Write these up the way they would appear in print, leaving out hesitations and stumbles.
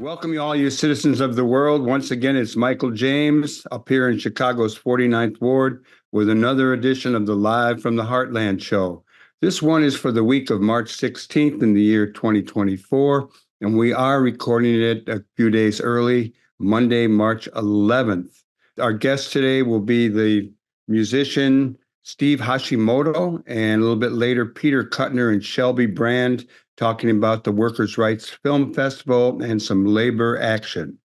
Welcome you all, you citizens of the world. Once again, it's Michael James up here in Chicago's 49th Ward with another edition of the Live from the Heartland show. This one is for the week of March 16th in the year 2024, and we are recording it a few days early, Monday, March 11th. Our guest today will be the musician Steve Hashimoto, and a little bit later, Peter Kuttner and Shelby Brand, talking about the Workers' Rights Film Festival and some labor action.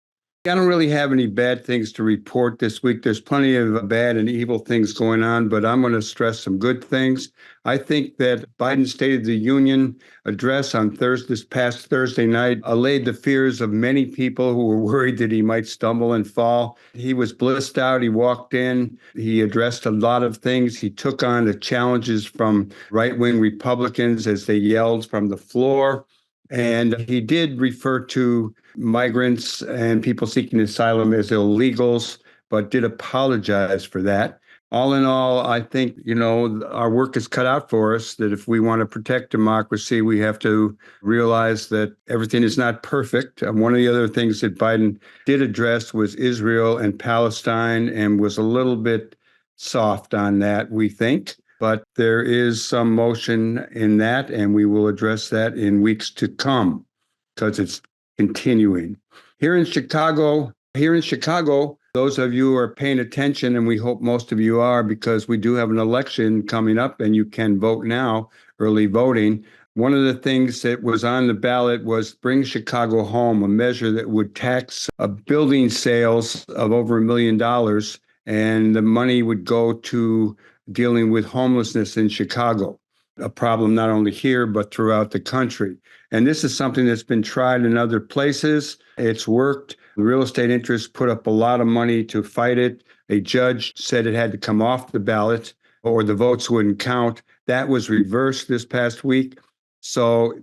I don't really have any bad things to report this week. There's plenty of bad and evil things going on, but I'm going to stress some good things. I think that Biden's State of the Union address on this past Thursday night allayed the fears of many people who were worried that he might stumble and fall. He was blissed out. He walked in. He addressed a lot of things. He took on the challenges from right-wing Republicans as they yelled from the floor. And he did refer to migrants and people seeking asylum as illegals, but did apologize for that. All in all, I think, our work is cut out for us, that if we want to protect democracy, we have to realize that everything is not perfect. And one of the other things that Biden did address was Israel and Palestine, and was a little bit soft on that, we think. But there is some motion in that, and we will address that in weeks to come because it's continuing. Here in Chicago, those of you who are paying attention, and we hope most of you are, because we do have an election coming up and you can vote now, early voting. One of the things that was on the ballot was Bring Chicago Home, a measure that would tax building sales of over $1 million, and the money would go to dealing with homelessness in Chicago, a problem not only here, but throughout the country. And this is something that's been tried in other places. It's worked. The real estate interests put up a lot of money to fight it. A judge said it had to come off the ballot or the votes wouldn't count. That was reversed this past week. So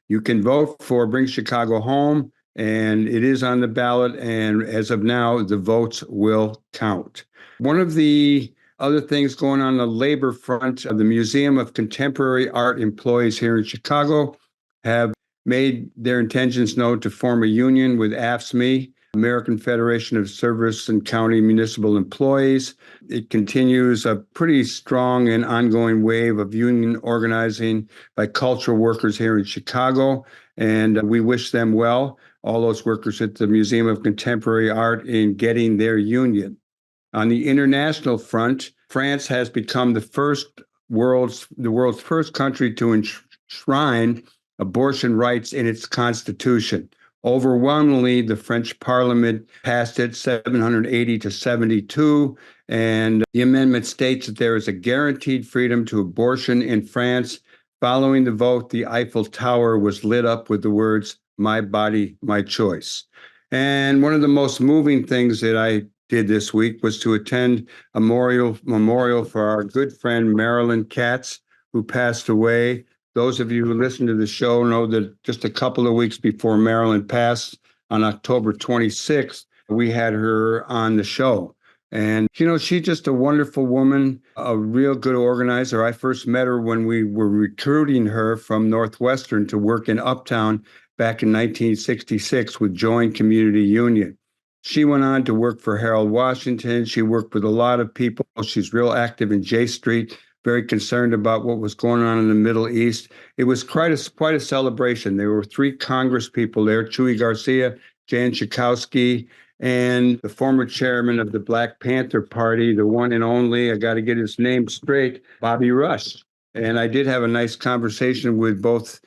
you can vote for Bring Chicago Home, and it is on the ballot. And as of now, the votes will count. One of the other things going on the labor front, the Museum of Contemporary Art employees here in Chicago have made their intentions known to form a union with AFSCME, American Federation of Service and County Municipal Employees. It continues a pretty strong and ongoing wave of union organizing by cultural workers here in Chicago, and we wish them well, all those workers at the Museum of Contemporary Art, in getting their union. On the international front, France has become the world's first country to enshrine abortion rights in its constitution. Overwhelmingly, the French Parliament passed it 780 to 72, and the amendment states that there is a guaranteed freedom to abortion in France. Following the vote, the Eiffel Tower was lit up with the words, "My body, my choice." And one of the most moving things that I did this week was to attend a memorial for our good friend Marilyn Katz, who passed away. Those of you who listen to the show know that just a couple of weeks before Marilyn passed, on October 26th, we had her on the show. And, she's just a wonderful woman, a real good organizer. I first met her when we were recruiting her from Northwestern to work in Uptown back in 1966 with Join Community Union. She went on to work for Harold Washington. She worked with a lot of people. She's real active in J Street, very concerned about what was going on in the Middle East. It was quite a celebration. There were 3 Congress people there, Chuy Garcia, Jan Schakowsky, and the former chairman of the Black Panther Party, the one and only, I got to get his name straight, Bobby Rush. And I did have a nice conversation with both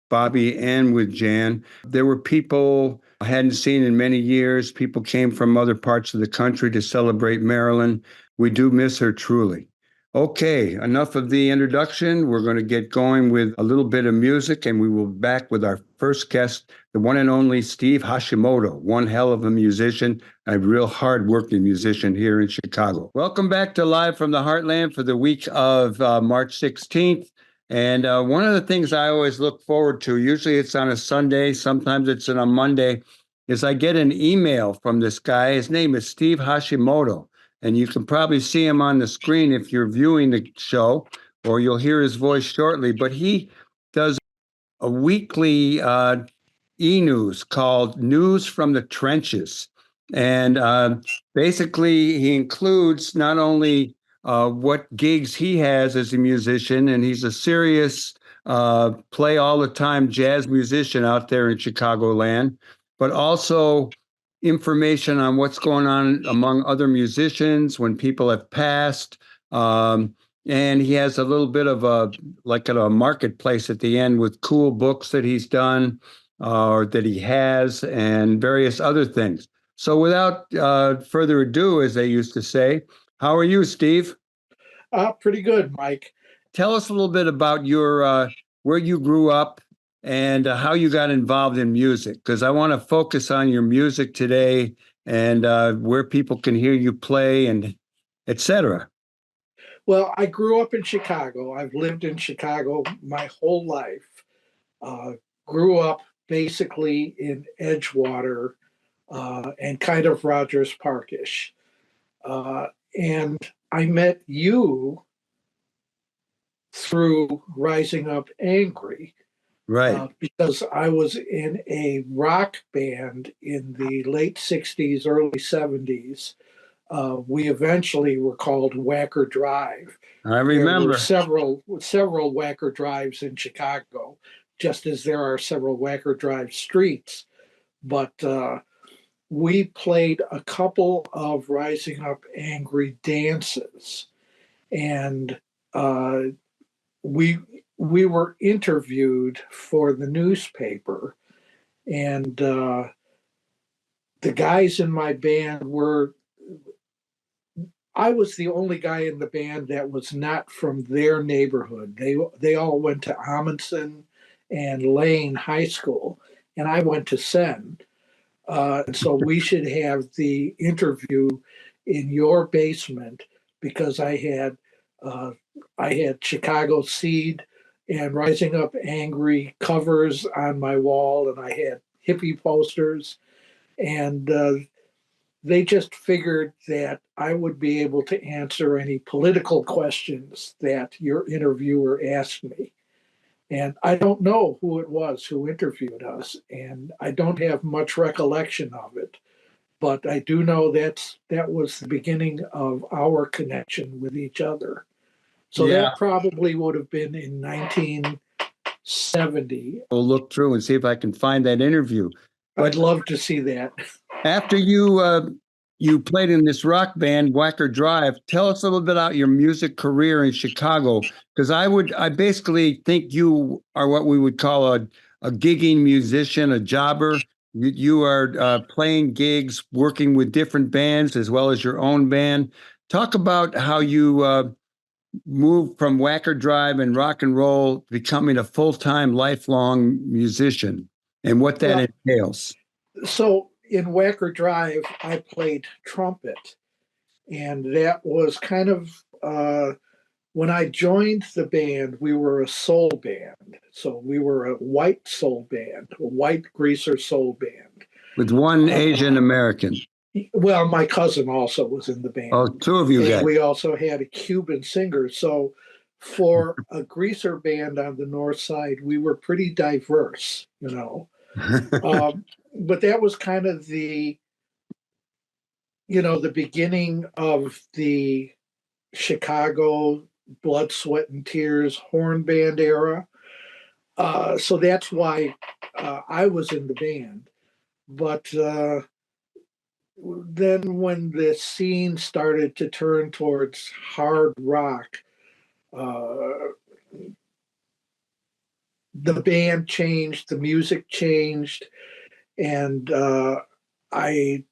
Bobby and with Jan. There were people I hadn't seen in many years. People came from other parts of the country to celebrate Marilyn. We do miss her truly. Okay, enough of the introduction. We're going to get going with a little bit of music, and we will be back with our first guest, the one and only Steve Hashimoto, one hell of a musician, a real hard-working musician here in Chicago. Welcome back to Live from the Heartland for the week of March 16th. And one of the things I always look forward to, usually it's on a Sunday, sometimes it's on a Monday, is I get an email from this guy. His name is Steve Hashimoto, and you can probably see him on the screen if you're viewing the show, or you'll hear his voice shortly. But he does a weekly e-news called News from the Trenches. And basically, he includes not only what gigs he has as a musician, and he's a serious play all the time jazz musician out there in Chicagoland, but also information on what's going on among other musicians when people have passed. And he has a little bit of a like a marketplace at the end with cool books that he's done or that he has and various other things. So without further ado, as they used to say, how are you, Steve? Pretty good, Mike. Tell us a little bit about your where you grew up and how you got involved in music, because I want to focus on your music today and where people can hear you play and etc. Well, I grew up in Chicago. I've lived in Chicago my whole life. Uh, Grew up basically in Edgewater and kind of Rogers Parkish. Uh, and I met you through Rising Up Angry Right. because I was in a rock band in the late 60s, early 70s. We eventually were called Wacker Drive. I There were remember. several Wacker Drives in Chicago, just as there are several Wacker Drive streets. But we played a couple of Rising Up Angry dances, and uh, we we were interviewed for the newspaper, and the guys in my band were I was the only guy in the band that was not from their neighborhood. They all went to Amundsen and Lane High School, and I went to Senn. So we should have the interview in your basement because uh, I had Chicago Seed and Rising Up Angry covers on my wall, and I had hippie posters, and they just figured that I would be able to answer any political questions that your interviewer asked me. And I don't know who it was who interviewed us, and I don't have much recollection of it. But I do know that was the beginning of our connection with each other. So Yeah. that probably would have been in 1970. We'll look through and see if I can find that interview. I'd But love to see that. after you played in this rock band, Whacker Drive, tell us a little bit about your music career in Chicago, because I basically think you are what we would call a gigging musician, a jobber. You are playing gigs, working with different bands as well as your own band. Talk about how you moved from Whacker Drive and rock and roll, becoming a full-time, lifelong musician, and what that Well, entails. so in Wacker Drive, I played trumpet, and that was kind of when I joined the band, we were a soul band. So we were a white soul band, a white greaser soul band. With one Uh, Asian American. well, my cousin also was in the Oh, band, two of you and guys. we also had a Cuban singer. So for a greaser band on the north side, we were pretty diverse, you know. Um, but that was kind of the beginning of the Chicago blood, sweat, and tears horn band era. So that's why I was in the band. But then when the scene started to turn towards hard rock, uh, the band changed, the music changed, and I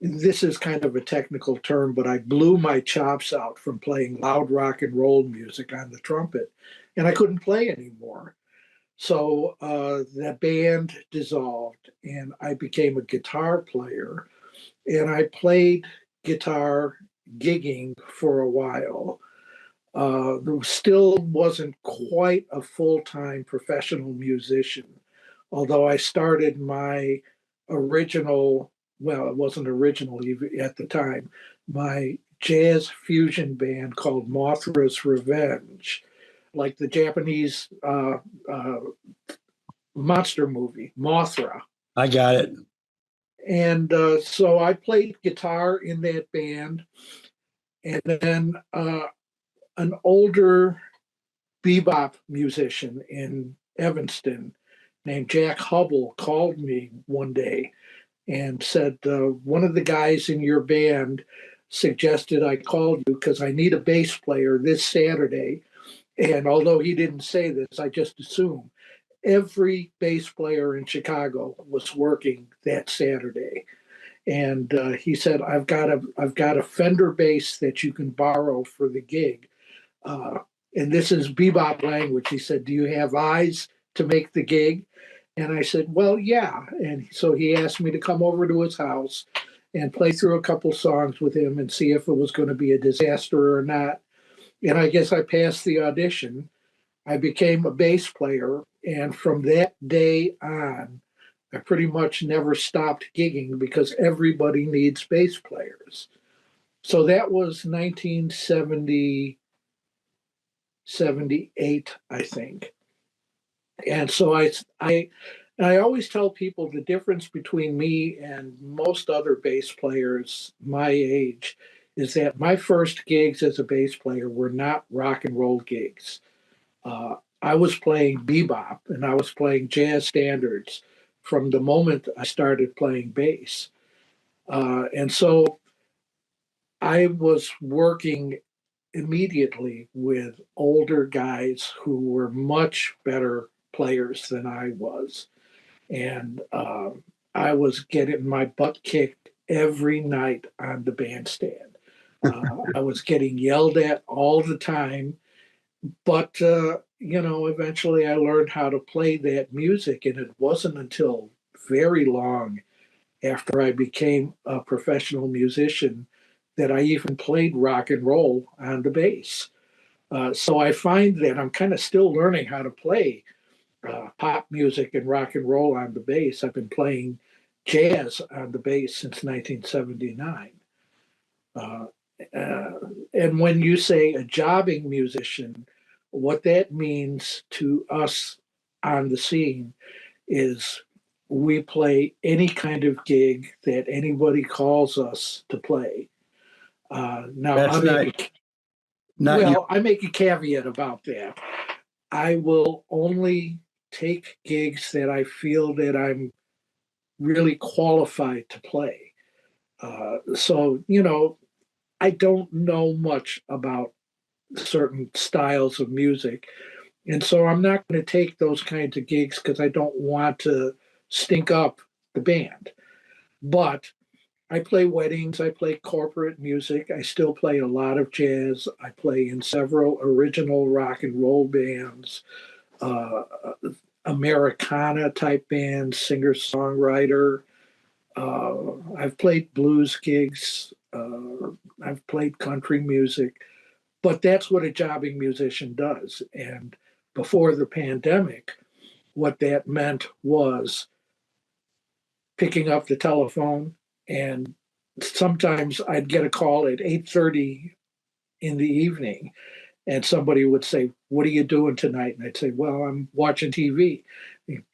this is kind of a technical term, but I blew my chops out from playing loud rock and roll music on the trumpet, and I couldn't play anymore. So the band dissolved, and I became a guitar player, and I played guitar gigging for a while. There still wasn't quite a full time professional musician, although I started my original, well, it wasn't original at the time, my jazz fusion band called Mothra's Revenge. Like the Japanese uh, monster movie, Mothra. I got it. And so I played guitar in that band. And then an older bebop musician in Evanston named Jack Hubble called me one day and said, one of the guys in your band suggested I called you because I need a bass player this Saturday. And although he didn't say this, I just assume every bass player in Chicago was working that Saturday. And he said, I've got a Fender bass that you can borrow for the gig. Uh, and this is bebop language. He said, do you have eyes to make the gig? And I said, well, yeah. And so he asked me to come over to his house and play through a couple songs with him and see if it was going to be a disaster or not. And I guess I passed the audition. I became a bass player. And from that day on, I pretty much never stopped gigging because everybody needs bass players. So that was 1978, I think. And so I always tell people the difference between me and most other bass players my age is that my first gigs as a bass player were not rock and roll gigs. I was playing bebop and I was playing jazz standards from the moment I started playing bass. And so I was working immediately with older guys who were much better players than I was. And I was getting my butt kicked every night on the bandstand. I was getting yelled at all the time, but eventually I learned how to play that music, and it wasn't until very long after I became a professional musician that I even played rock and roll on the bass. So I find that I'm kind of still learning how to play pop music and rock and roll on the bass. I've been playing jazz on the bass since 1979. Uh, uh, and when you say a jobbing musician, what that means to us on the scene is we play any kind of gig that anybody calls us to play. Now, That's not you. I make a caveat about that. I will only take gigs that I feel that I'm really qualified to play. So, I don't know much about certain styles of music. And so I'm not going to take those kinds of gigs because I don't want to stink up the band. But I play weddings, I play corporate music, I still play a lot of jazz, I play in several original rock and roll bands, uh, Americana type bands, singer songwriter. I've played blues gigs, I've played country music, but that's what a jobbing musician does. And before the pandemic, what that meant was picking up the telephone, and sometimes I'd get a call at 8:30 in the evening and somebody would say, what are you doing tonight? And I'd say, well, I'm watching TV.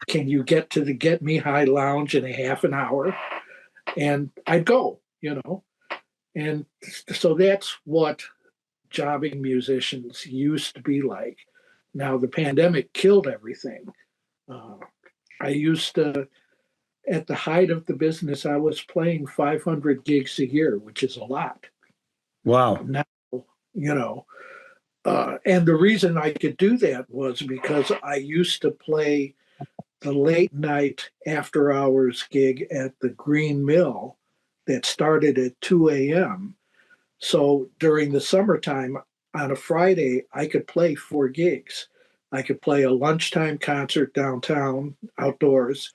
Can you get to the Get Me High Lounge in a half an hour? And I'd go. And so that's what jobbing musicians used to be like. Now the pandemic killed everything. Uh, I used to, at the height of the business, I was playing 500 gigs a year, which is a lot. Wow. Now, you know, and the reason I could do that was because I used to play the late night after hours gig at the Green Mill that started at 2 a.m. So during the summertime on a Friday, I could play 4 gigs. I could play a lunchtime concert downtown outdoors.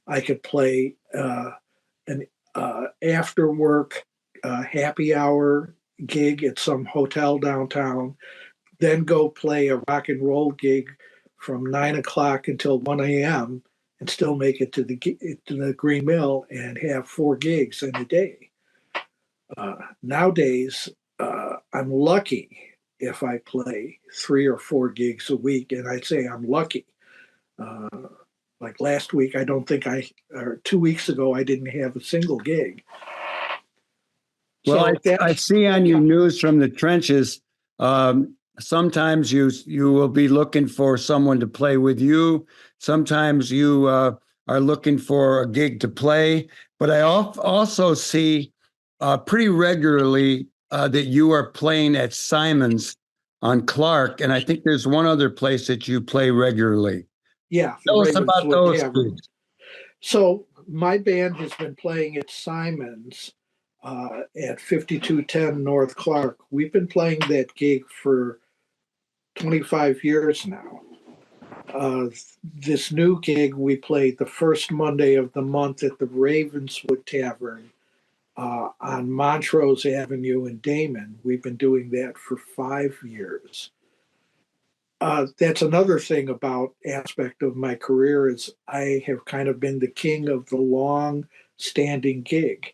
I could play an after work happy hour gig at some hotel downtown, then go play a rock and roll gig from 9 o'clock until 1 a.m. and still make it to the Green Mill and have 4 gigs in a day. Nowadays, I'm lucky if I play 3 or 4 gigs a week, and I'd say I'm lucky. Uh, Like last week, I don't think or 2 weeks ago, I didn't have a single gig. Well, So I see on your news from the trenches, sometimes you will be looking for someone to play with you. Sometimes you are looking for a gig to play. But I also see pretty regularly that you are playing at Simon's on Clark, and I think there's one other place that you play regularly. yeah, the Tell us about Ravenswood those Tavern. gigs. So my band has been playing at Simon's at 5210 North Clark. We've been playing that gig for 25 years now. This new gig, we played the first Monday of the month at the Ravenswood Tavern on Montrose Avenue in Damon. We've been doing that for 5 years. That's another thing about aspect of my career is I have kind of been the king of the long standing gig.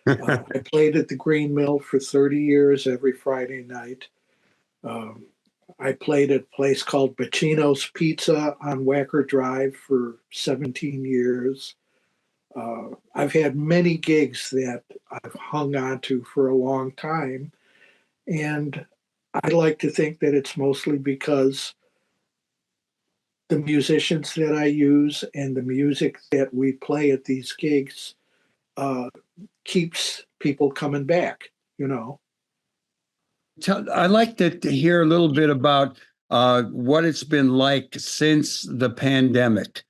I played at the Green Mill for 30 years every Friday night. Um, I played at a place called Bacino's Pizza on Wacker Drive for 17 years. I've had many gigs that I've hung on to for a long time. And I like to think that it's mostly because the musicians that I use and the music that we play at these gigs uh, keeps people coming back, you know. I'd like to hear a little bit about what it's been like since the pandemic,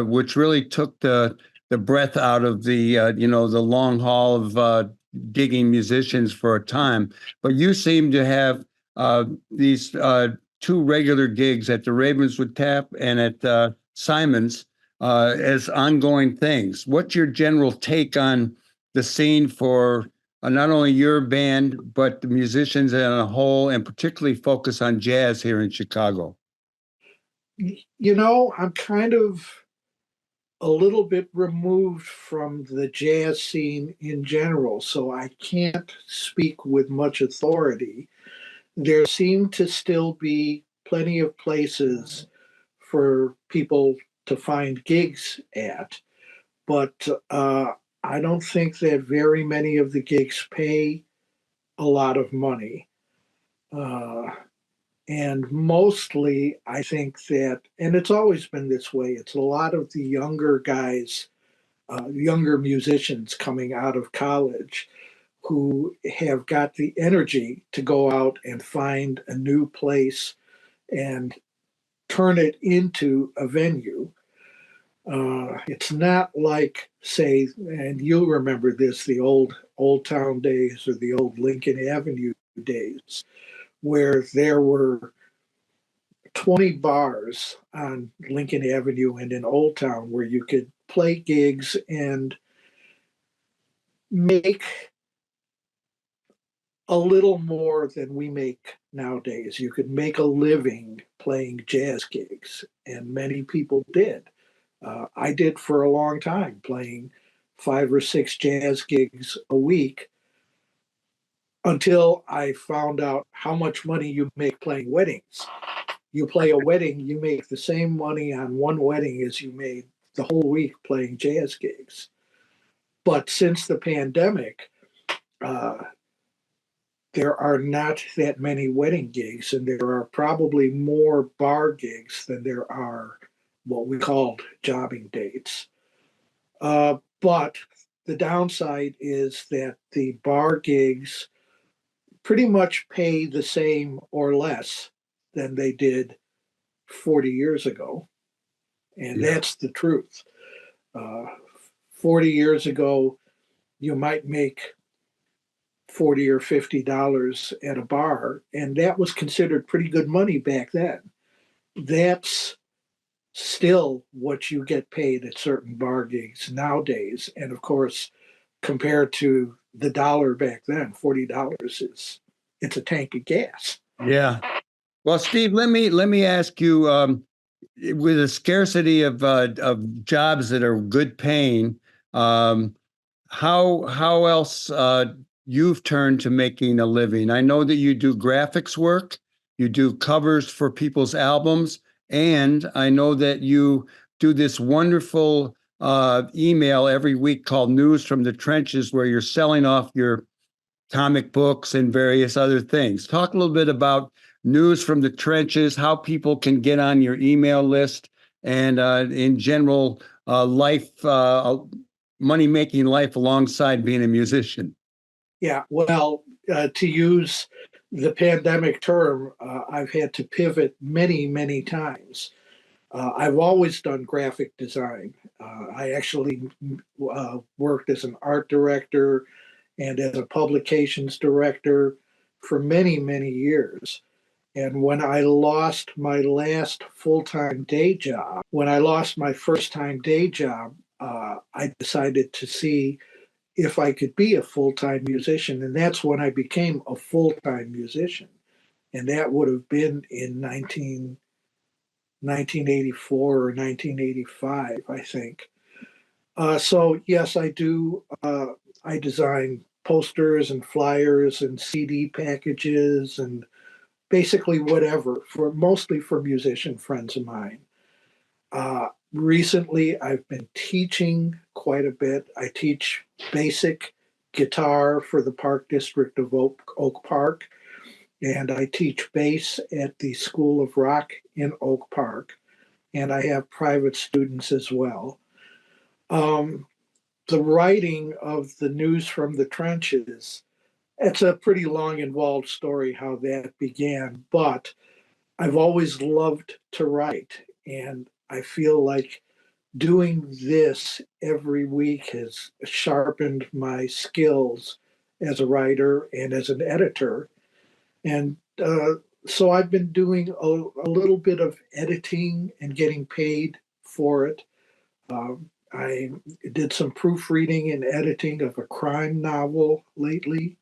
which really took the breath out of the the long haul of gigging musicians for a time. But you seem to have these two regular gigs at the Ravenswood Tap and at Simon's as ongoing things. What's your general take on the scene for not only your band, but the musicians as a whole, and particularly focus on jazz here in Chicago? You know, I'm kind of a little bit removed from the jazz scene in general, so I can't speak with much authority. There seem to still be plenty of places for people to find gigs at, but I don't think that very many of the gigs pay a lot of money. Uh, and mostly, I think that, and it's always been this way, it's a lot of the younger guys, younger musicians coming out of college who have got the energy to go out and find a new place and turn it into a venue. It's not like, say, and you'll remember this, the old town days or the old Lincoln Avenue days, where there were 20 bars on Lincoln Avenue and in Old Town where you could play gigs and make a little more than we make nowadays. You could make a living playing jazz gigs, and many people did. I did for a long time, playing 5 or 6 jazz gigs a week until I found out how much money you make playing weddings. You play a wedding, you make the same money on one wedding as you made the whole week playing jazz gigs. But since the pandemic, uh, there are not that many wedding gigs, and there are probably more bar gigs than there are what we called jobbing dates. But the downside is that the bar gigs pretty much pay the same or less than they did 40 years ago. And Yeah. that's the truth. Uh, 40 years ago, you might make 40 or $50 at a bar, and that was considered pretty good money back then. That's still what you get paid at certain bar gigs nowadays. And of course, compared to the dollar back then, $40 is it's a tank of gas. Yeah. Well, Steve, let me ask you, with a scarcity of jobs that are good paying, um, how else you've turned to making a living? I know that you do graphics work, you do covers for people's albums, and I know that you do this wonderful email every week called News from the Trenches, where you're selling off your comic books and various other things. Talk a little bit about News from the Trenches, how people can get on your email list, and in general, life, money-making life alongside being a musician. Yeah, well, to use the pandemic term, I've had to pivot many, many times. I've always done graphic design. I actually worked as an art director and as a publications director for many, many years. And when I lost my last full time day job, when I lost my first time day job, I decided to see if I could be a full time musician. And that's when I became a full time musician. And that would have been in 1984 or 1985, I think. So, yes, I do. I design posters and flyers and CD packages and basically whatever, for mostly for musician friends of mine. Recently, I've been teaching quite a bit. I teach basic guitar for the Park District of Oak Park, and I teach bass at the School of Rock in Oak Park, and I have private students as well. Um, the writing of the News from the Trenches, it's a pretty long, involved story how that began, but I've always loved to write, and I feel like doing this every week has sharpened my skills as a writer and as an editor. And so I've been doing a little bit of editing and getting paid for it. I did some proofreading and editing of a crime novel lately,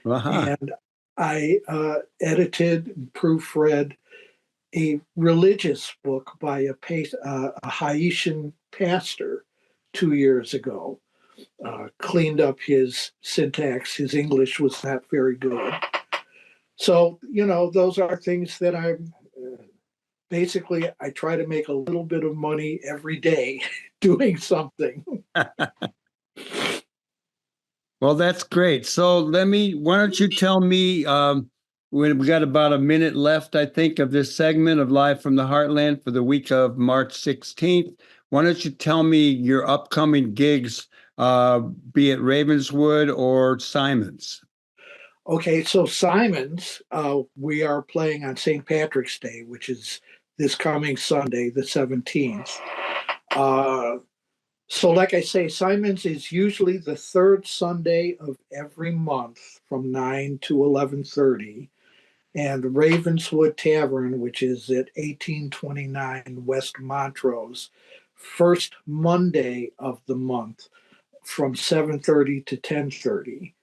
Uh-huh. and I edited and proofread a religious book by a Haitian pastor 2 years ago. Cleaned up his syntax. His English was not very good. So, those are things that I'm basically, I try to make a little bit of money every day doing something. Well, that's great. So why don't you tell me, we got about a minute left, I think, of this segment of Live from the Heartland for the week of March 16th. Why don't you tell me your upcoming gigs, be it Ravenswood or Simons? Okay, so Simons, we are playing on St. Patrick's Day, which is this coming Sunday, the 17th. So, like I say, Simons is usually the third Sunday of every month from 9 to 11:30, and Ravenswood Tavern, which is at 1829 West Montrose, first Monday of the month from 7:30 to 10:30.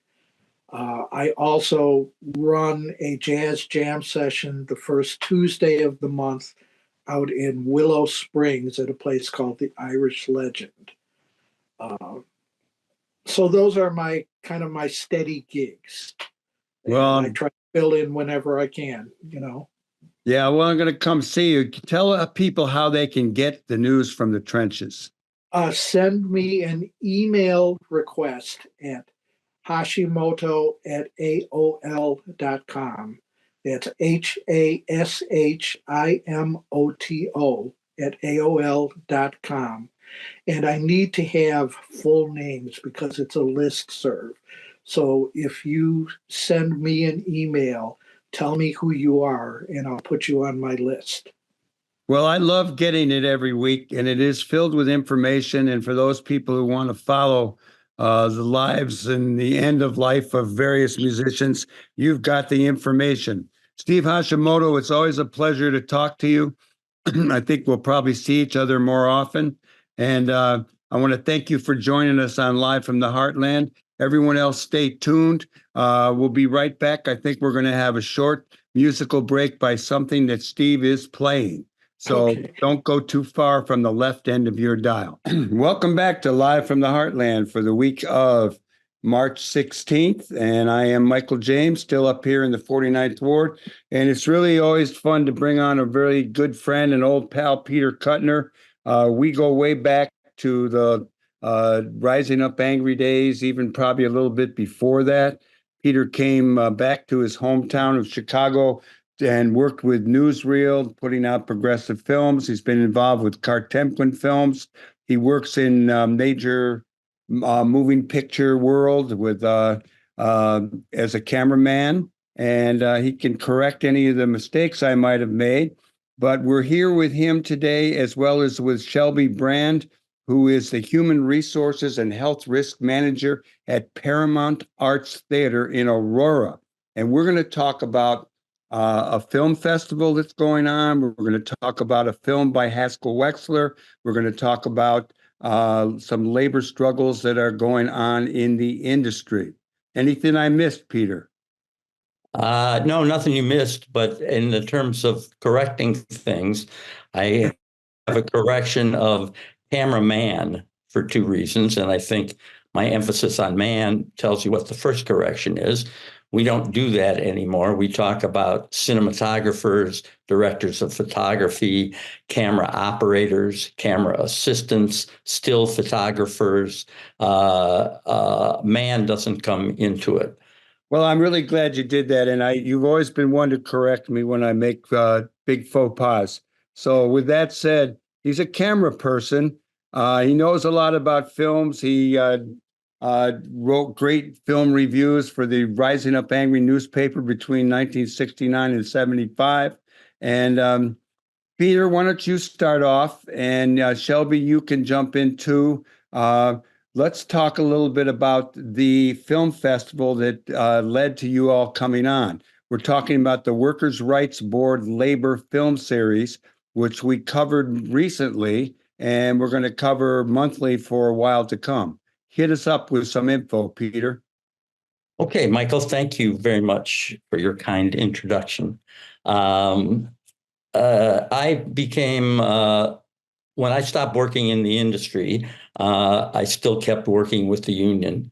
I also run a jazz jam session the first Tuesday of the month out in Willow Springs at a place called the Irish Legend. Uh, so those are my steady gigs, and I Well, try to fill in whenever I can. yeah, well, I'm going to come see you. Tell people how they can get the News from the Trenches. Send me an email request at Hashimoto@AOL.com. That's HASHIMOTO@AOL.com. And I need to have full names because it's a list serve. So if you send me an email, tell me who you are, and I'll put you on my list. Well, I love getting it every week, and it is filled with information. And for those people who want to follow the lives and the end of life of various musicians, you've got the information. Steve Hashimoto, it's always a pleasure to talk to you. I think we'll probably see each other more often. And I want to thank you for joining us on Live from the Heartland. Everyone else, stay tuned. We'll be right back. I think we're going to have a short musical break by something that Steve is playing. So Okay. don't go too far from the left end of your dial. Welcome back to Live from the Heartland for the week of March 16th. And I am Michael James, still up here in the 49th Ward. And it's really always fun to bring on a very good friend and old pal, Peter Kuttner, We go way back to the Rising Up Angry days, even probably a little bit before that. Peter came back to his hometown of Chicago and worked with Newsreel, putting out progressive films. He's been involved with Cartemplin Films. He works in major moving picture world with as a cameraman, and he can correct any of the mistakes I might have made. But we're here with him today, as well as with Shelby Brand, who is the Human Resources and Health Risk Manager at Paramount Arts Theater in Aurora. And we're going to talk about a film festival that's going on. We're going to talk about a film by Haskell Wexler. We're going to talk about some labor struggles that are going on in the industry. Anything I missed, Peter? No, nothing you missed, but in the terms of correcting things, I have a correction of cameraman for two reasons. And I think my emphasis on man tells you what the first correction is. We don't do that anymore. We talk about cinematographers, directors of photography, camera operators, camera assistants, still photographers. Man doesn't come into it. Well, I'm really glad you did that, and you've always been one to correct me when I make big faux pas. So, with that said, he's a camera person. He knows a lot about films. He wrote great film reviews for the Rising Up Angry newspaper between 1969 and 75. And Peter, why don't you start off? And Shelby, you can jump in too. Let's talk a little bit about the film festival that led to you all coming on. We're talking about the Workers' Rights Board Labor Film Series, which we covered recently, and we're going to cover monthly for a while to come. Hit us up with some info, Peter. Okay, Michael, thank you very much for your kind introduction. I became, when I stopped working in the industry, I still kept working with the union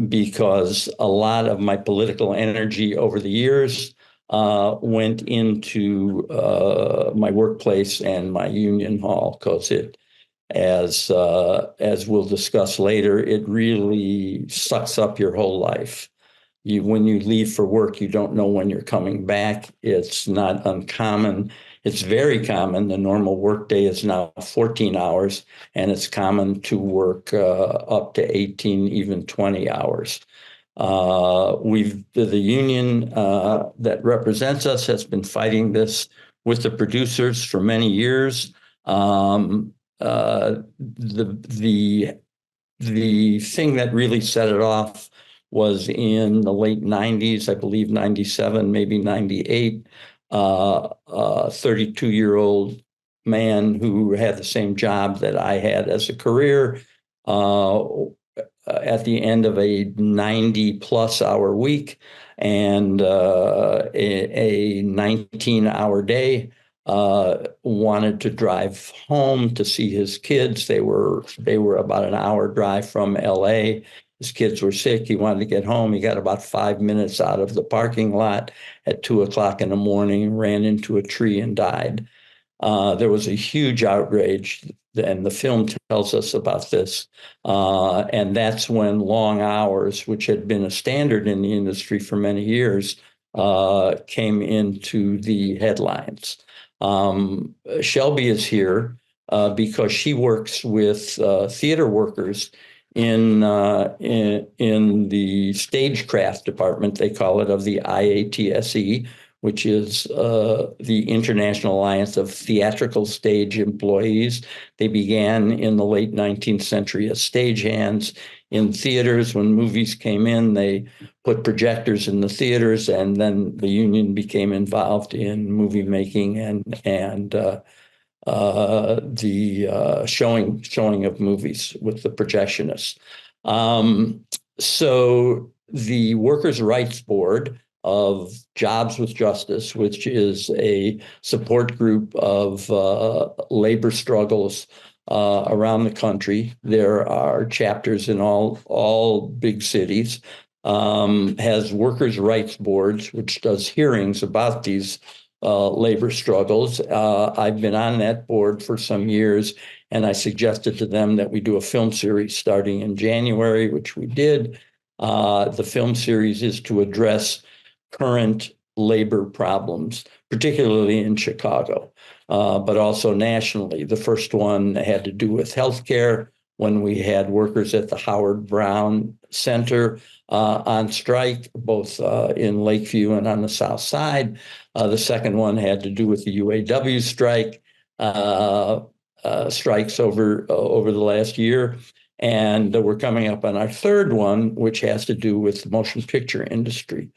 because a lot of my political energy over the years went into my workplace and my union hall, because as we'll discuss later, it really sucks up your whole life. When you leave for work, you don't know when you're coming back. It's not uncommon. It's very common. The normal workday is now 14 hours, and it's common to work up to 18, even 20 hours. The union that represents us has been fighting this with the producers for many years. The thing that really set it off was in the late 90s, I believe 97, maybe 98, a 32-year-old man who had the same job that I had as a career at the end of a 90-plus hour week and a 19-hour day, wanted to drive home to see his kids. They were about an hour drive from LA. His kids were sick. He wanted to get home. He got about 5 minutes out of the parking lot at 2:00 in the morning, ran into a tree and died. There was a huge outrage, and the film tells us about this. And that's when long hours, which had been a standard in the industry for many years, came into the headlines. Shelby is here because she works with theater workers in the stagecraft department, they call it, of the IATSE, which is the International Alliance of Theatrical Stage Employees. They began in the late 19th century as stagehands in theaters. When movies came in, they put projectors in the theaters, and then the union became involved in movie making and the showing of movies with the projectionists. So the Workers' Rights Board of Jobs with Justice, which is a support group of labor struggles around the country. There are chapters in all big cities, has workers' rights boards, which does hearings about these labor struggles. I've been on that board for some years, and I suggested to them that we do a film series starting in January, which we did. The film series is to address current labor problems, particularly in Chicago, but also nationally. The first one had to do with healthcare when we had workers at the Howard Brown Center on strike, both in Lakeview and on the South Side. The second one had to do with the UAW strike, strikes over the last year. And we're coming up on our third one, which has to do with the motion picture industry.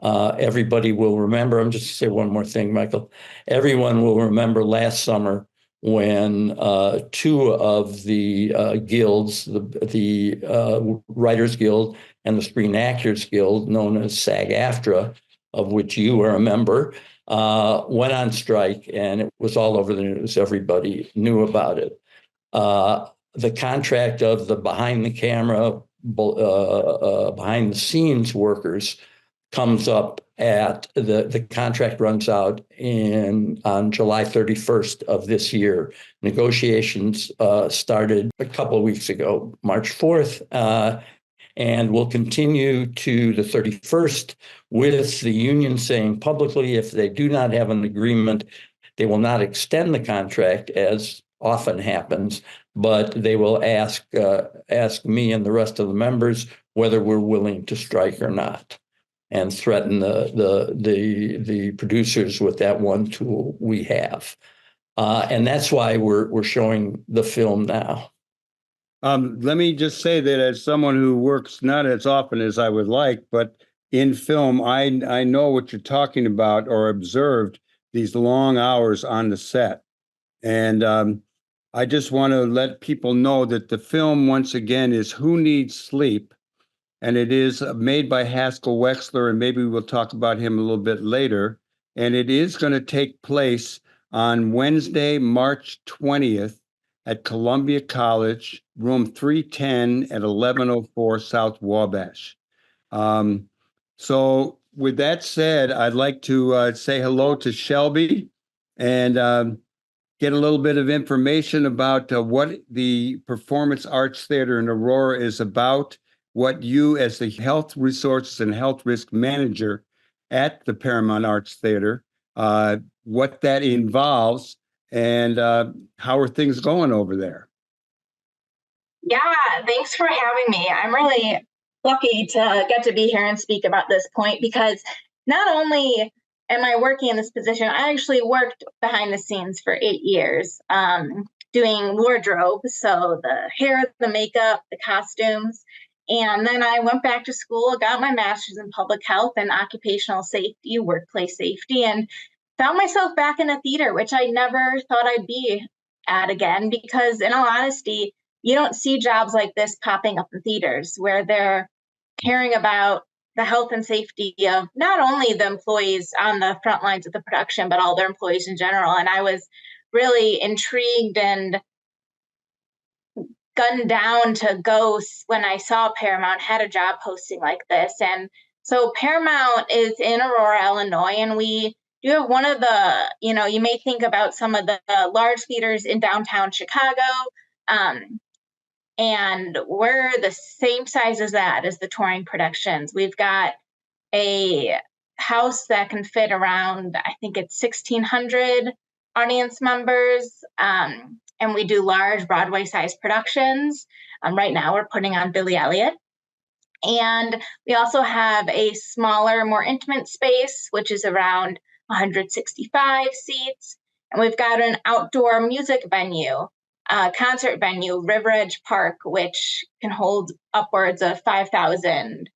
Everybody will remember, I'm just going to say one more thing, Michael. Everyone will remember last summer when two of the guilds, the Writers Guild and the Screen Actors Guild, known as SAG-AFTRA, of which you are a member, went on strike, and it was all over the news. Everybody knew about it. The contract of the behind the camera, behind the scenes workers comes up at the contract runs out on July 31st of this year. Negotiations started a couple of weeks ago, March 4th, and will continue to the 31st, with the union saying publicly if they do not have an agreement, they will not extend the contract, as often happens, but they will ask me and the rest of the members whether we're willing to strike or not, and threaten the producers with that one tool we have. And that's why we're showing the film now. Let me just say that as someone who works not as often as I would like, but in film, I know what you're talking about, or observed these long hours on the set. And I just want to let people know that the film, once again, is Who Needs Sleep? And it is made by Haskell Wexler, and maybe we'll talk about him a little bit later. And it is going to take place on Wednesday, March 20th at Columbia College, room 310 at 1104 South Wabash. So with that said, I'd like to say hello to Shelby and get a little bit of information about what the Performance Arts Theater in Aurora is about, what you, as the Health Resources and Health Risk Manager at the Paramount Arts Theater, what that involves, and how are things going over there? Yeah, thanks for having me. I'm really lucky to get to be here and speak about this point, because not only am I working in this position, I actually worked behind the scenes for 8 years, doing wardrobe, so the hair, the makeup, the costumes. And then I went back to school, got my master's in public health and occupational safety, workplace safety, and found myself back in the theater, which I never thought I'd be at again, because in all honesty, you don't see jobs like this popping up in theaters where they're caring about the health and safety of not only the employees on the front lines of the production, but all their employees in general. And I was really intrigued and gunned down to go when I saw Paramount had a job posting like this. And so Paramount is in Aurora, Illinois, and we do have one of the, you may think about some of the large theaters in downtown Chicago. And we're the same size as that, as the touring productions. We've got a house that can fit around, I think it's 1,600 audience members. And we do large Broadway-sized productions. Right now we're putting on Billy Elliot. And we also have a smaller, more intimate space, which is around 165 seats. And we've got an outdoor music venue, concert venue, River Edge Park, which can hold upwards of 5,000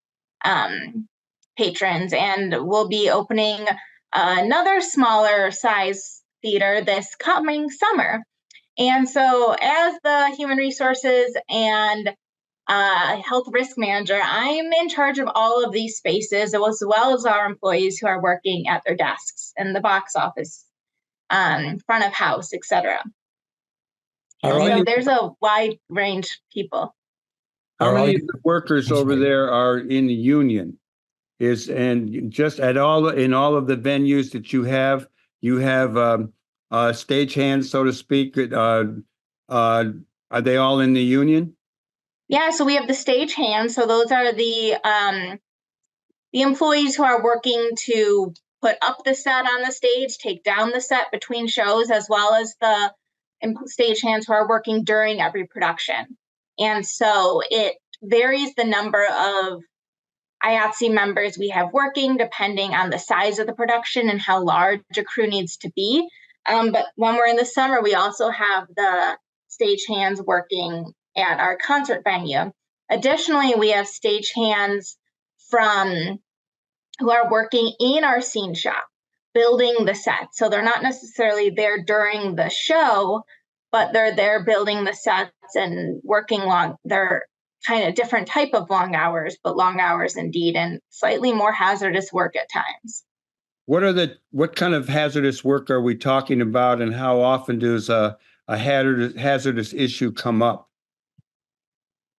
patrons. And we'll be opening another smaller size theater this coming summer. And so as the human resources and health risk manager, I'm in charge of all of these spaces, as well as our employees who are working at their desks in the box office, front of house, etc. So there's a wide range of people. How many of the workers over there are in the union? And just in all of the venues that you have, you have stagehands, so to speak. Are they all in the union? Yeah, so we have the stage hands. So those are the employees who are working to put up the set on the stage, take down the set between shows, as well as the stage hands who are working during every production. And so it varies the number of IATSE members we have working depending on the size of the production and how large a crew needs to be. But when we're in the summer, we also have the stagehands working at our concert venue. Additionally, we have stagehands from who are working in our scene shop, building the set. So they're not necessarily there during the show, but they're there building the sets and working long. They're kind of different type of long hours, but long hours indeed, and slightly more hazardous work at times. What kind of hazardous work are we talking about, and how often does a hazardous issue come up?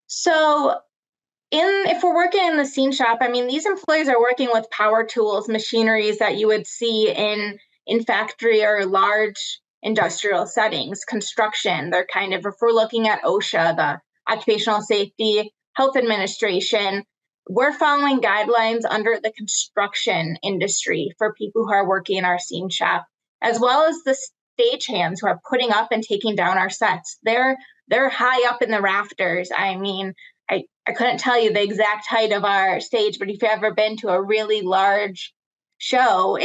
So if we're working in the scene shop, I mean, these employees are working with power tools, machineries that you would see in factory or large industrial settings, construction. They're kind of, if we're looking at OSHA, the Occupational Safety Health Administration, we're following guidelines under the construction industry for people who are working in our scene shop, as well as the stagehands who are putting up and taking down our sets. They're high up in the rafters. I mean, I couldn't tell you the exact height of our stage, but if you've ever been to a really large show,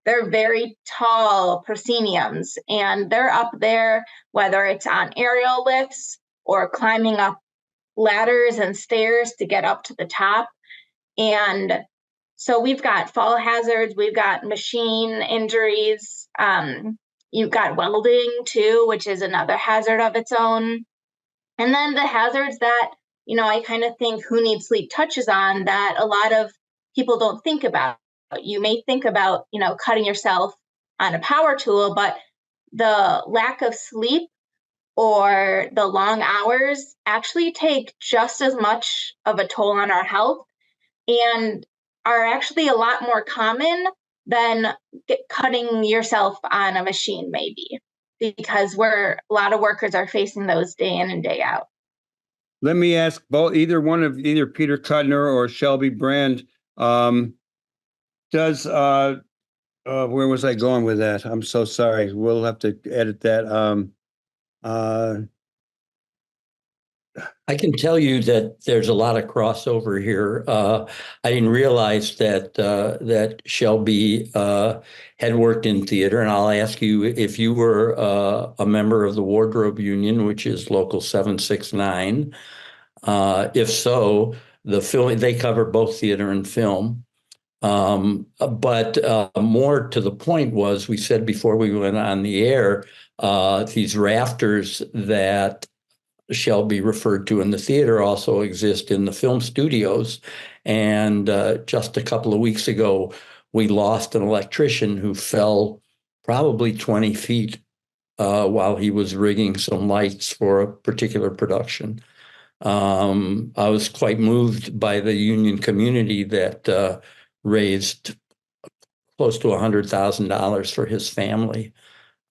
they're very tall prosceniums, and they're up there, whether it's on aerial lifts or climbing up ladders and stairs to get up to the top. And so we've got fall hazards, we've got machine injuries, you've got welding too, which is another hazard of its own. And then the hazards that, I kind of think Who Needs Sleep touches on, that a lot of people don't think about. You may think about, cutting yourself on a power tool, but the lack of sleep or the long hours actually take just as much of a toll on our health and are actually a lot more common than cutting yourself on a machine, maybe, because a lot of workers are facing those day in and day out. Let me ask either Peter Kuttner or Shelby Brand. Does where was I going with that? I'm so sorry. We'll have to edit that. I can tell you that there's a lot of crossover here. I didn't realize that Shelby had worked in theater, and I'll ask you if you were a member of the Wardrobe Union, which is Local 769. If so, they cover both theater and film. But more to the point was, we said before we went on the air, these rafters that Shelby referred to in the theater also exist in the film studios. And just a couple of weeks ago, we lost an electrician who fell probably 20 feet while he was rigging some lights for a particular production. I was quite moved by the union community that raised close to $100,000 for his family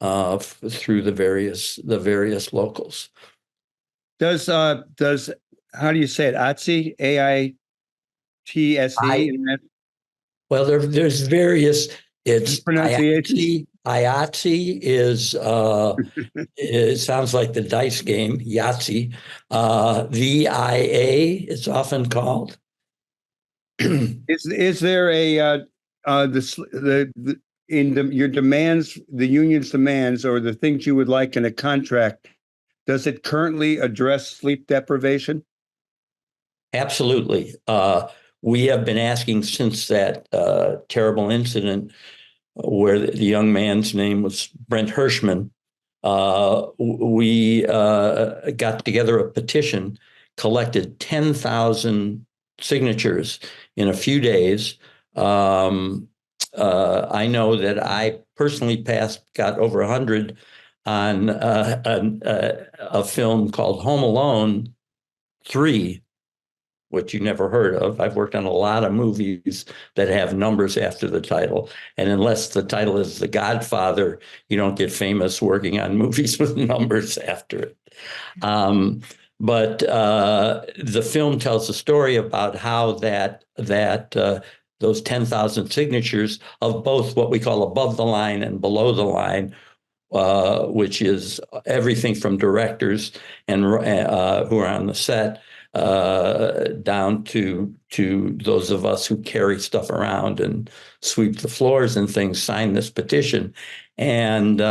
through the various locals. Does how do you say it? AITSE, AITSE. Well, there's various. It's pronunciation. IATSE is it sounds like the dice game Yahtzee. VIA, it's often called. Is there a your demands, the union's demands, or the things you would like in a contract? Does it currently address sleep deprivation? Absolutely. We have been asking since that terrible incident where the young man's name was Brent Hirschman. We got together a petition, collected 10,000 signatures in a few days. I know that I personally got over 100 on a film called Home Alone 3, which you never heard of. I've worked on a lot of movies that have numbers after the title. And unless the title is The Godfather, you don't get famous working on movies with numbers after it. But the film tells a story about how those 10,000 signatures of both what we call above the line and below the line, which is everything from directors and who are on the set down to those of us who carry stuff around and sweep the floors and things, sign this petition. And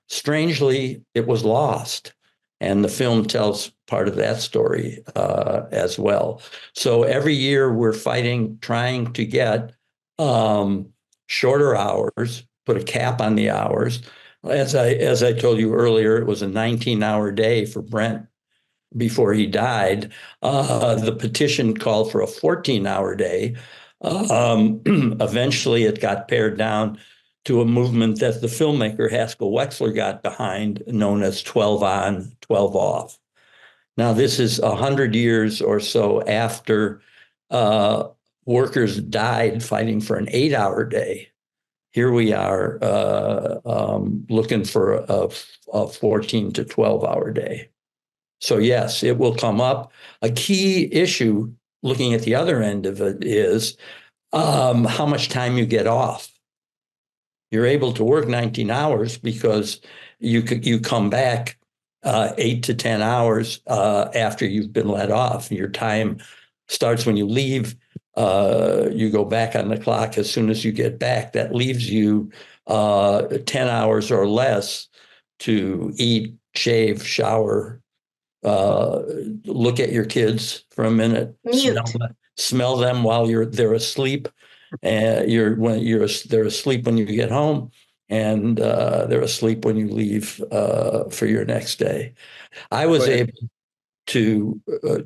strangely, it was lost. And the film tells part of that story as well. So every year we're fighting, trying to get shorter hours, put a cap on the hours. As I told you earlier, it was a 19-hour day for Brent before he died. The petition called for a 14-hour day. Eventually, it got pared down to a movement that the filmmaker Haskell Wexler got behind, known as 12 on, 12 off. Now, this is 100 years or so after workers died fighting for an 8-hour day. Here we are looking for a 14 to 12-hour day. So yes, it will come up. A key issue, looking at the other end of it, is how much time you get off. You're able to work 19 hours because you come back 8 to 10 hours after you've been let off. Your time starts when you leave. You go back on the clock as soon as you get back. That leaves you 10 hours or less to eat, shave, shower, look at your kids for a minute, smell them while they're asleep. They're asleep when you get home, and they're asleep when you leave for your next day. I was able to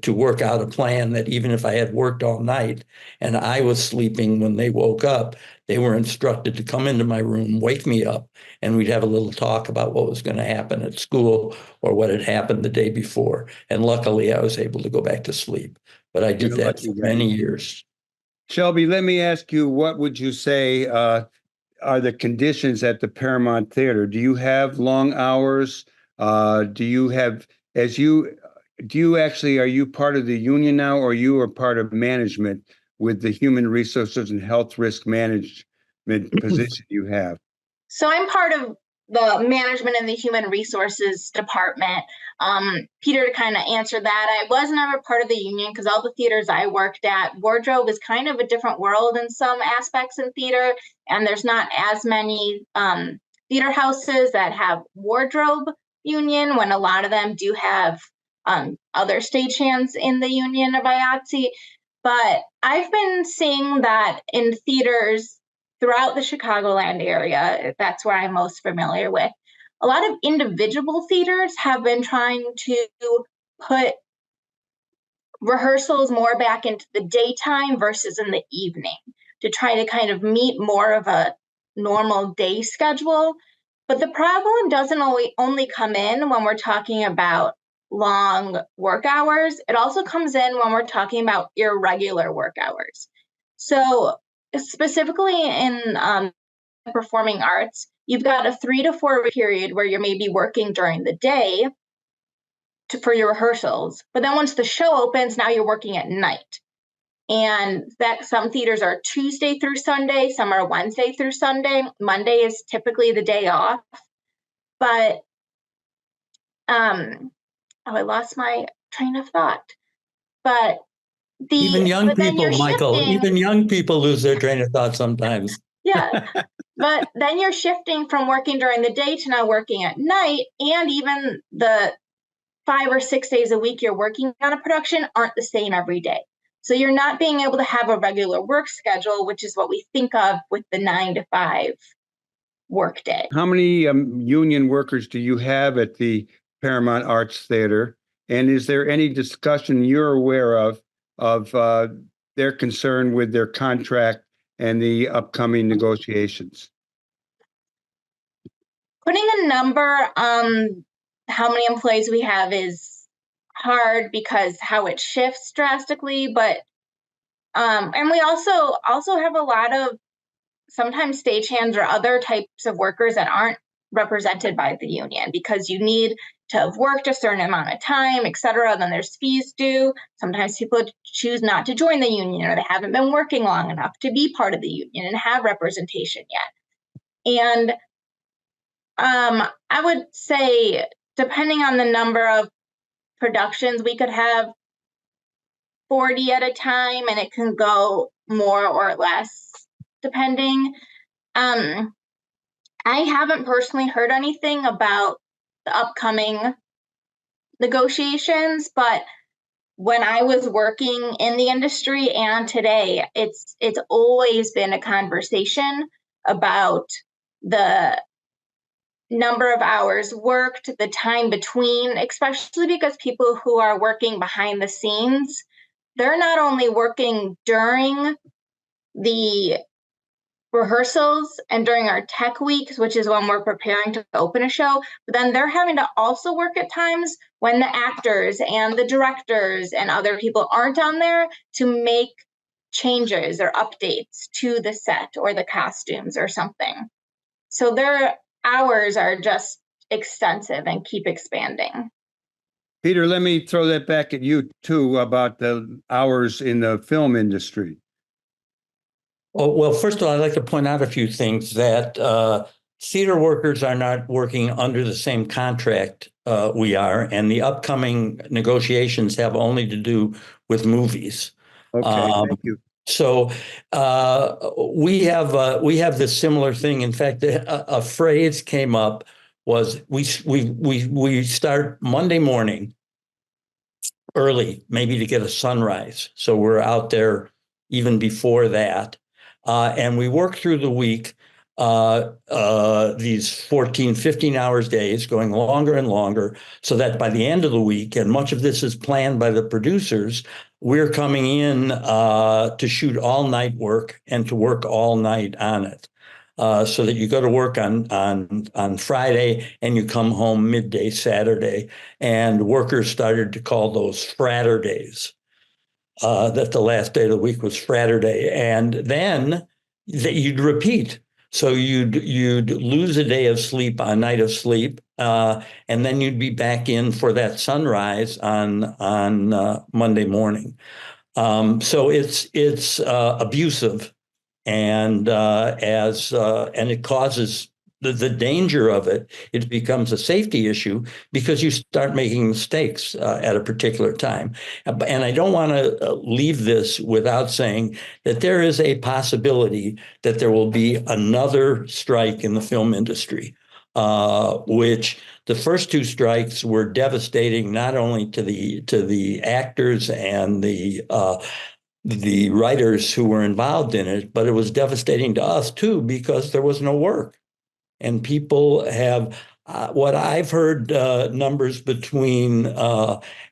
work out a plan that even if I had worked all night and I was sleeping when they woke up, they were instructed to come into my room, wake me up, and we'd have a little talk about what was going to happen at school or what had happened the day before. And luckily, I was able to go back to sleep. But I did that for many years. Shelby, let me ask you, what would you say are the conditions at the Paramount Theater? Do you have long hours? Do you have, are you part of the union now, or you are part of management with the human resources and health risk management position you have? So I'm part of the management and the human resources department. Peter, to kind of answer that, I was never part of the union because all the theaters I worked at, wardrobe is kind of a different world in some aspects in theater, and there's not as many theater houses that have wardrobe union, when a lot of them do have other stagehands in the union of IATSE. But I've been seeing that in theaters throughout the Chicagoland area, that's where I'm most familiar with, a lot of individual theaters have been trying to put rehearsals more back into the daytime versus in the evening to try to kind of meet more of a normal day schedule. But the problem doesn't only come in when we're talking about long work hours. It also comes in when we're talking about irregular work hours. So specifically in performing arts, you've got a 3 to 4 week period where you're maybe working during the day for your rehearsals, but then once the show opens, now you're working at night. And that some theaters are Tuesday through Sunday, some are Wednesday through Sunday. Monday is typically the day off. But I lost my train of thought. But even young people, Michael, even young people lose their train of thought sometimes. Yeah. But then you're shifting from working during the day to now working at night, and even the 5 or 6 days a week you're working on a production aren't the same every day. So you're not being able to have a regular work schedule, which is what we think of with the 9 to 5 work day. How many union workers do you have at the Paramount Arts Theater? And is there any discussion you're aware of their concern with their contract and the upcoming negotiations? Putting a number on how many employees we have is hard because how it shifts drastically, but and we also have a lot of sometimes stagehands or other types of workers that aren't represented by the union because you need to have worked a certain amount of time, et cetera. Then there's fees due. Sometimes people choose not to join the union or they haven't been working long enough to be part of the union and have representation yet. And I would say, depending on the number of productions, we could have 40 at a time, and it can go more or less depending. I haven't personally heard anything about the upcoming negotiations, but when I was working in the industry and today, it's always been a conversation about the number of hours worked, the time between, especially because people who are working behind the scenes, they're not only working during the rehearsals and during our tech weeks, which is when we're preparing to open a show, but then they're having to also work at times when the actors and the directors and other people aren't on there to make changes or updates to the set or the costumes or something. So their hours are just extensive and keep expanding. Peter, let me throw that back at you too about the hours in the film industry. Oh, well, first of all, I'd like to point out a few things that theater workers are not working under the same contract we are, and the upcoming negotiations have only to do with movies. Okay, thank you. So we have this similar thing. In fact, a phrase came up was we start Monday morning early, maybe to get a sunrise. So we're out there even before that. And we work through the week, these 14, 15 hours days, going longer and longer, so that by the end of the week, and much of this is planned by the producers, we're coming in to shoot all night work and to work all night on it. So that you go to work on Friday and you come home midday Saturday. And workers started to call those Fraturdays. That the last day of the week was Fraturday, and then that you'd repeat. So you'd lose a day of sleep, a night of sleep, and then you'd be back in for that sunrise on Monday morning. So it's abusive, and and it causes the danger of it. It becomes a safety issue because you start making mistakes at a particular time. And I don't want to leave this without saying that there is a possibility that there will be another strike in the film industry, which the first two strikes were devastating not only to the actors and the writers who were involved in it, but it was devastating to us too because there was no work. And people have, what I've heard, numbers between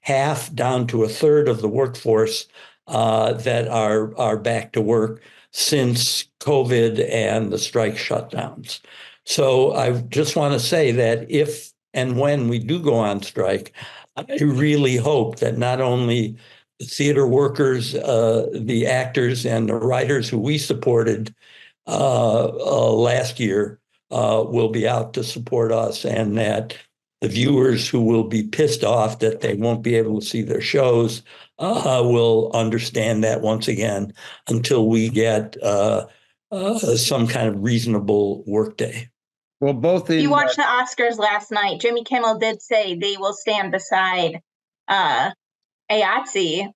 half down to a third of the workforce that are back to work since COVID and the strike shutdowns. So I just want to say that if and when we do go on strike, I really hope that not only the theater workers, the actors and the writers who we supported last year will be out to support us, and that the viewers who will be pissed off that they won't be able to see their shows will understand that once again until we get some kind of reasonable workday. Well, both in You watched the Oscars last night. Jimmy Kimmel did say they will stand beside IATSE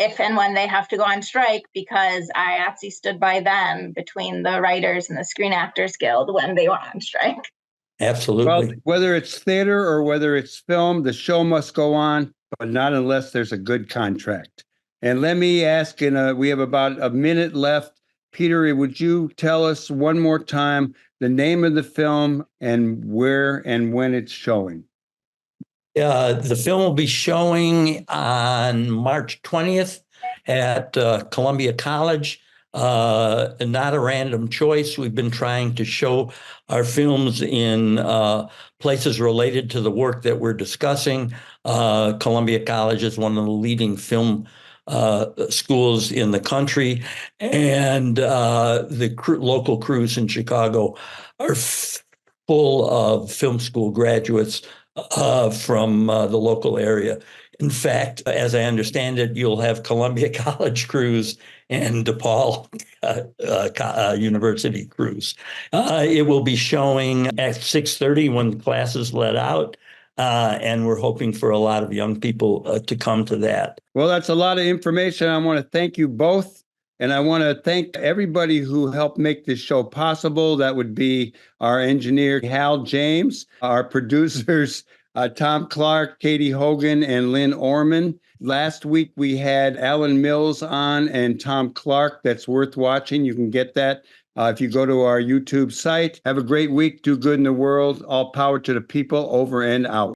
if and when they have to go on strike, because IATSE stood by them between the writers and the Screen Actors Guild when they were on strike. Absolutely. Well, whether it's theater or whether it's film, the show must go on, but not unless there's a good contract. And let me ask, we have about a minute left. Peter, would you tell us one more time the name of the film and where and when it's showing? The film will be showing on March 20th at Columbia College. Not a random choice. We've been trying to show our films in places related to the work that we're discussing. Columbia College is one of the leading film schools in the country, and the local crews in Chicago are full of film school graduates from the local area. In fact, as I understand it, you'll have Columbia College crews and DePaul University crews. It will be showing at 6:30 when classes let out, and we're hoping for a lot of young people to come to that. Well, that's a lot of information. I want to thank you both. And I want to thank everybody who helped make this show possible. That would be our engineer, Hal James, our producers, Tom Clark, Katie Hogan, and Lynn Orman. Last week, we had Alan Mills on and Tom Clark. That's worth watching. You can get that if you go to our YouTube site. Have a great week. Do good in the world. All power to the people. Over and out.